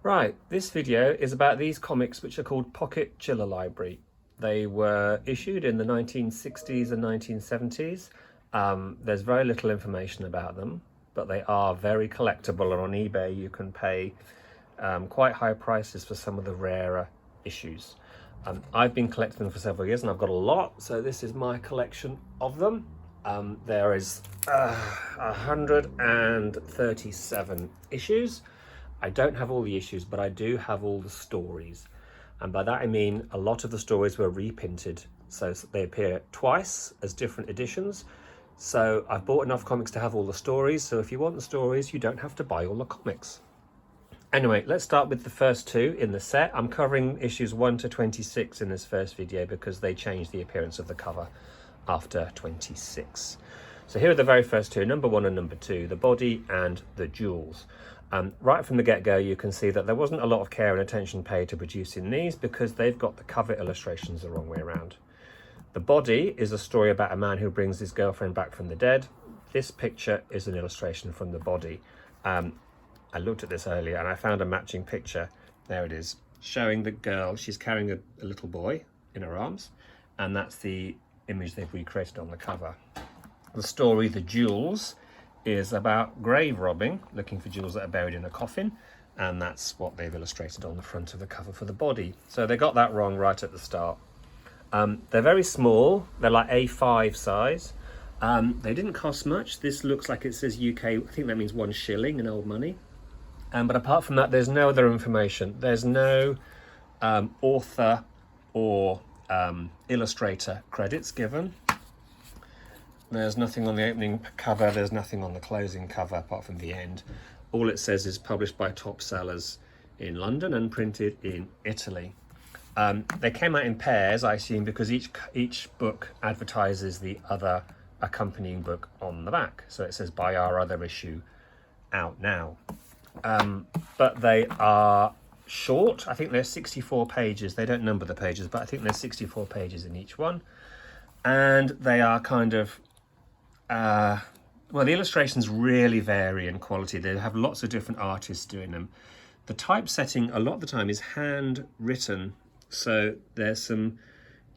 Right, this video is about these comics which are called Pocket Chiller Library. They were issued in the 1960s and 1970s. There's very little information about them, but they are very collectible, and on eBay you can pay quite high prices for some of the rarer issues. I've been collecting them for several years and I've got a lot, so this is my collection of them. There is 137 issues. I don't have all the issues, but I do have all the stories. And by that I mean a lot of the stories were reprinted, so they appear twice as different editions. So I've bought enough comics to have all the stories, so if you want the stories, you don't have to buy all the comics. Anyway, let's start with the first two in the set. I'm covering issues 1 to 26 in this first video because they changed the appearance of the cover after 26. So here are the very first two, number 1 and number 2, the body and the jewels. Right from the get-go, you can see that there wasn't a lot of care and attention paid to producing these because they've got the cover illustrations the wrong way around. The body is a story about a man who brings his girlfriend back from the dead. This picture is an illustration from the body. I looked at this earlier and I found a matching picture. There it is, showing the girl. She's carrying a little boy in her arms, and that's the image they've recreated on the cover. The story, The Jewels, is about grave robbing, looking for jewels that are buried in a coffin, and that's what they've illustrated on the front of the cover for the body. So they got that wrong right at the start. They're very small, they're like A5 size. They didn't cost much. This looks like it says UK, I think that means 1 shilling in old money. But apart from that, there's no other information. There's no author or illustrator credits given. There's nothing on the opening cover, there's nothing on the closing cover apart from the end. All it says is published by Top Sellers in London and printed in Italy. They came out in pairs, I assume, because each book advertises the other accompanying book on the back. So it says buy our other issue out now. But they are short. I think they're 64 pages. They don't number the pages, but I think there's 64 pages in each one. And they are kind of well, the illustrations really vary in quality. They have lots of different artists doing them. The typesetting a lot of the time is handwritten, so there's some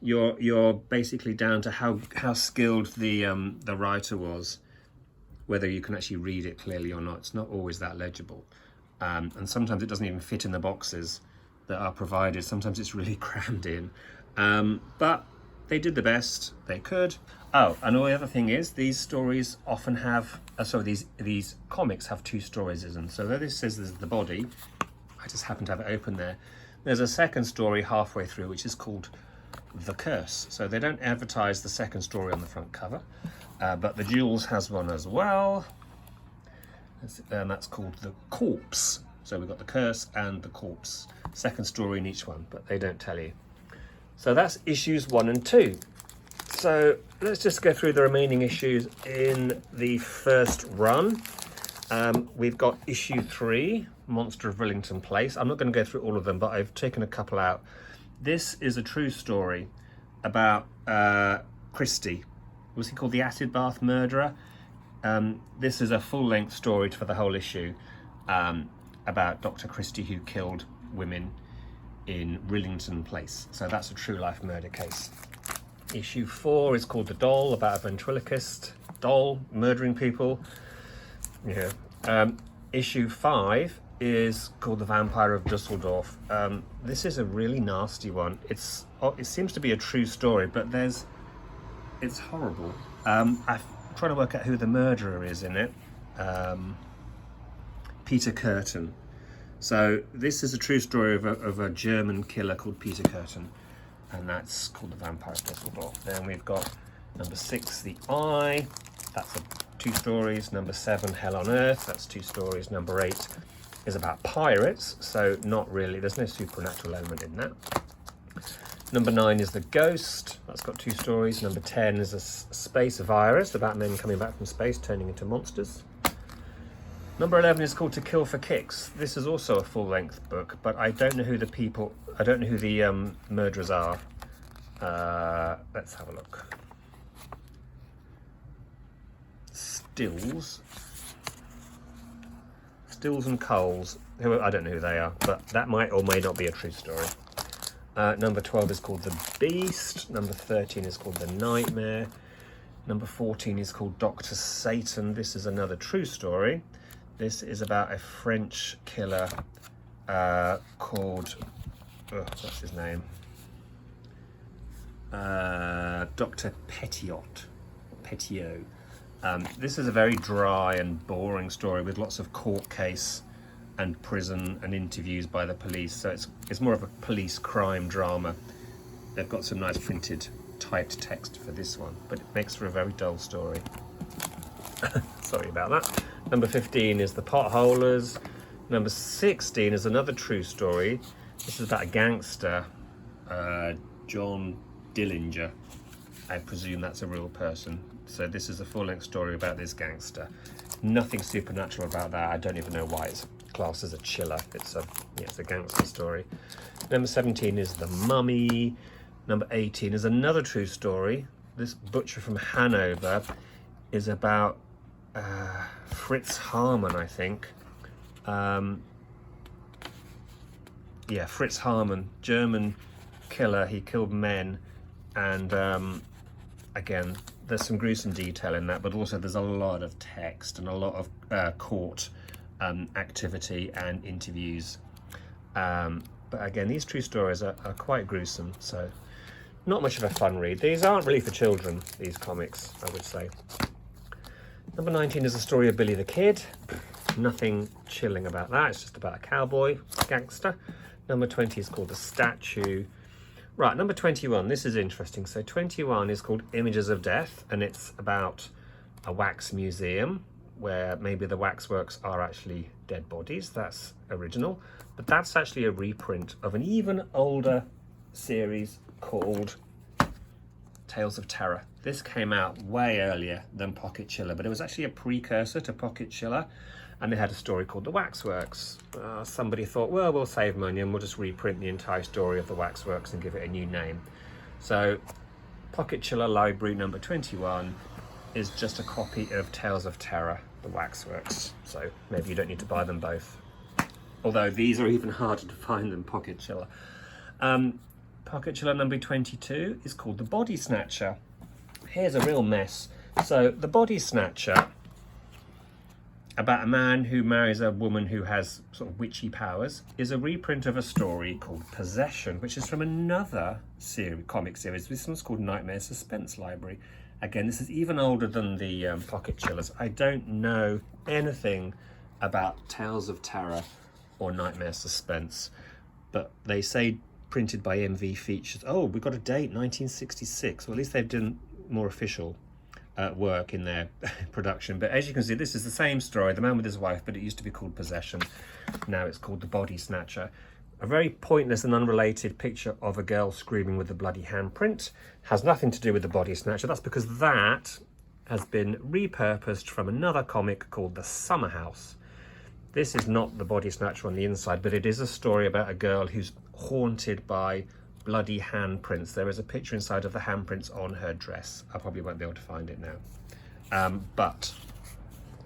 you're basically down to how skilled the writer was, whether you can actually read it clearly or not. It's not always that legible, and sometimes it doesn't even fit in the boxes that are provided. Sometimes it's really crammed in, but they did the best they could. Oh, and the other thing is, these stories often have, these comics have 2 stories in them. So though this says there's the body, I just happen to have it open there. There's a second story halfway through, which is called The Curse. So they don't advertise the second story on the front cover, but The Jewels has one as well. And that's called The Corpse. So we've got The Curse and The Corpse. Second story in each one, but they don't tell you. So that's issues 1 and 2. So let's just go through the remaining issues in the first run. We've got issue 3, Monster of Rillington Place. I'm not going to go through all of them, but I've taken a couple out. This is a true story about Christie. Was he called the Acid Bath Murderer? This is a full-length story for the whole issue about Dr. Christie, who killed women in Rillington Place. So that's a true life murder case. Issue 4 is called The Doll, about a ventriloquist doll murdering people. Yeah. Issue 5 is called The Vampire of Dusseldorf. This is a really nasty one. It seems to be a true story, but it's horrible. I'm trying to work out who the murderer is in it. Peter Curtin. So this is a true story of a German killer called Peter Curtin, and that's called The Vampire of Dusseldorf. Then we've got number 6, The Eye. That's 2 stories. Number 7, Hell on Earth. That's 2 stories. Number 8 is about pirates, so not really. There's no supernatural element in that. Number 9 is The Ghost. That's got 2 stories. Number 10 is a space virus about men coming back from space turning into monsters. Number 11 is called To Kill for Kicks. This is also a full-length book, but I don't know who the murderers are. Let's have a look. Stills and Coles, who I don't know who they are, but that might or may not be a true story. Number 12 is called The Beast. Number 13 is called The Nightmare. Number 14 is called Dr. Satan. This is another true story. This is about a French killer called, what's his name? Dr. Petiot. This is a very dry and boring story with lots of court case and prison and interviews by the police. So it's more of a police crime drama. They've got some nice printed typed text for this one, but it makes for a very dull story. Sorry about that. Number 15 is The Potholers. Number 16 is another true story. This is about a gangster, John Dillinger. I presume that's a real person. So this is a full-length story about this gangster. Nothing supernatural about that. I don't even know why it's classed as a chiller. It's a gangster story. Number 17 is The Mummy. Number 18 is another true story. This butcher from Hanover is about Fritz Hamann, I think. Fritz Hamann, German killer. He killed men, and again, there's some gruesome detail in that, but also there's a lot of text and a lot of court activity and interviews. But again, these true stories are quite gruesome, so not much of a fun read. These aren't really for children, these comics, I would say. Number 19 is the story of Billy the Kid. Nothing chilling about that. It's just about a cowboy gangster. Number 20 is called The Statue. Right, number 21. This is interesting. So 21 is called Images of Death, and it's about a wax museum where maybe the waxworks are actually dead bodies. That's original. But that's actually a reprint of an even older series called Tales of Terror. This came out way earlier than Pocket Chiller, but it was actually a precursor to Pocket Chiller, and they had a story called The Waxworks. Somebody thought, well, we'll save money and we'll just reprint the entire story of The Waxworks and give it a new name. So Pocket Chiller Library number 21 is just a copy of Tales of Terror, The Waxworks. So maybe you don't need to buy them both. Although these are even harder to find than Pocket Chiller. Pocket Chiller number 22 is called The Body Snatcher. Here's a real mess. So The Body Snatcher, about a man who marries a woman who has sort of witchy powers, is a reprint of a story called Possession, which is from another comic series. This one's called Nightmare Suspense Library. Again, this is even older than the Pocket Chillers. I don't know anything about Tales of Terror or Nightmare Suspense, but they say printed by MV Features. Oh, we've got a date, 1966. Well, at least they've done more official work in their production. But as you can see, this is the same story, The Man with His Wife, but it used to be called Possession. Now it's called The Body Snatcher. A very pointless and unrelated picture of a girl screaming with a bloody handprint. Has nothing to do with The Body Snatcher. That's because that has been repurposed from another comic called The Summer House. This is not The Body Snatcher on the inside, but it is a story about a girl who's haunted by bloody handprints. There is a picture inside of the handprints on her dress. I probably won't be able to find it now. Oh,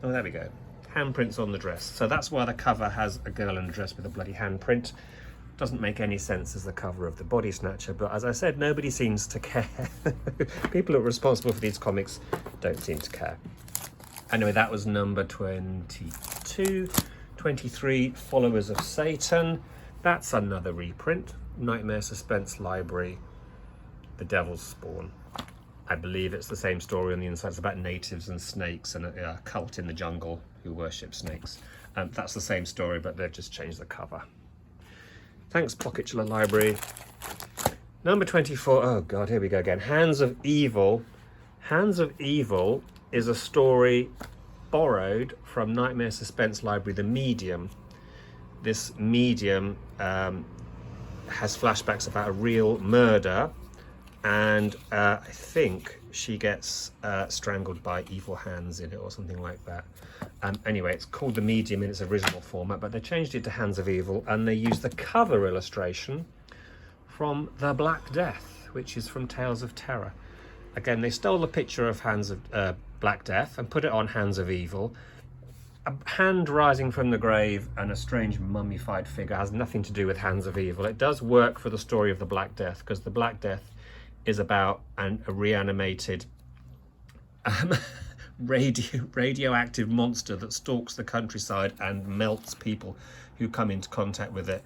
there we go. Handprints on the dress. So that's why the cover has a girl in a dress with a bloody handprint. Doesn't make any sense as the cover of The Body Snatcher, but as I said, nobody seems to care. People who are responsible for these comics don't seem to care. Anyway, that was number 22. 23, Followers of Satan. That's another reprint. Nightmare Suspense Library, The Devil's Spawn. I believe it's the same story on the inside. It's about natives and snakes and a cult in the jungle who worship snakes. That's the same story, but they've just changed the cover. Thanks, Pocket Chiller Library. Number 24, oh God, here we go again. Hands of Evil. Hands of Evil is a story borrowed from Nightmare Suspense Library, The Medium. This medium has flashbacks about a real murder, and I think she gets strangled by evil hands in it or something like that. Anyway, it's called The Medium in its original format, but they changed it to Hands of Evil, and they used the cover illustration from The Black Death, which is from Tales of Terror. Again, they stole the picture of Black Death and put it on Hands of Evil. a hand rising from the grave and a strange mummified figure has nothing to do with Hands of Evil. It does work for the story of the Black Death, because the Black Death is about a reanimated radioactive monster that stalks the countryside and melts people who come into contact with it.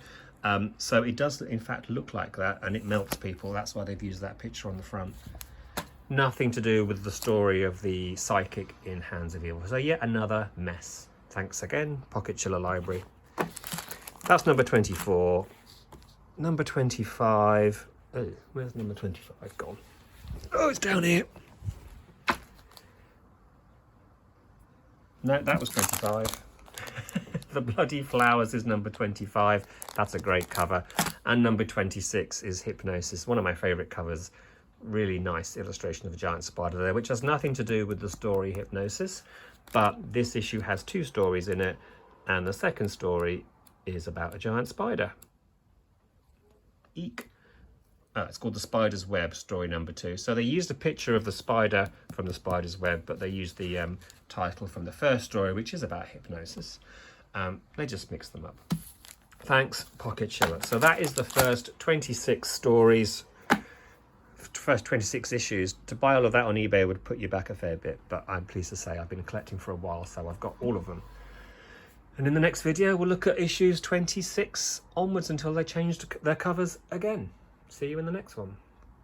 So it does in fact look like that, and it melts people. That's why they've used that picture on the front. Nothing to do with the story of the psychic in Hands of Evil. So yet another mess. Thanks again, Pocket Chiller Library. That's number 24. Number 25. Oh, where's number 25 gone? Oh, it's down here. No, that was 25. The Bloody Flowers is number 25. That's a great cover. And number 26 is Hypnosis, one of my favourite covers. Really nice illustration of a giant spider there, which has nothing to do with the story Hypnosis, but this issue has two stories in it, and the second story is about a giant spider. Eek. It's called The Spider's Web, story number 2. So they used a picture of the spider from The Spider's Web, but they used the title from the first story, which is about hypnosis. They just mixed them up. Thanks, Pocket Chiller. So that is the first 26 stories, first 26 issues. To buy all of that on eBay would put you back a fair bit, but I'm pleased to say I've been collecting for a while, so I've got all of them. And in the next video, we'll look at issues 26 onwards until they change their covers again. See you in the next one.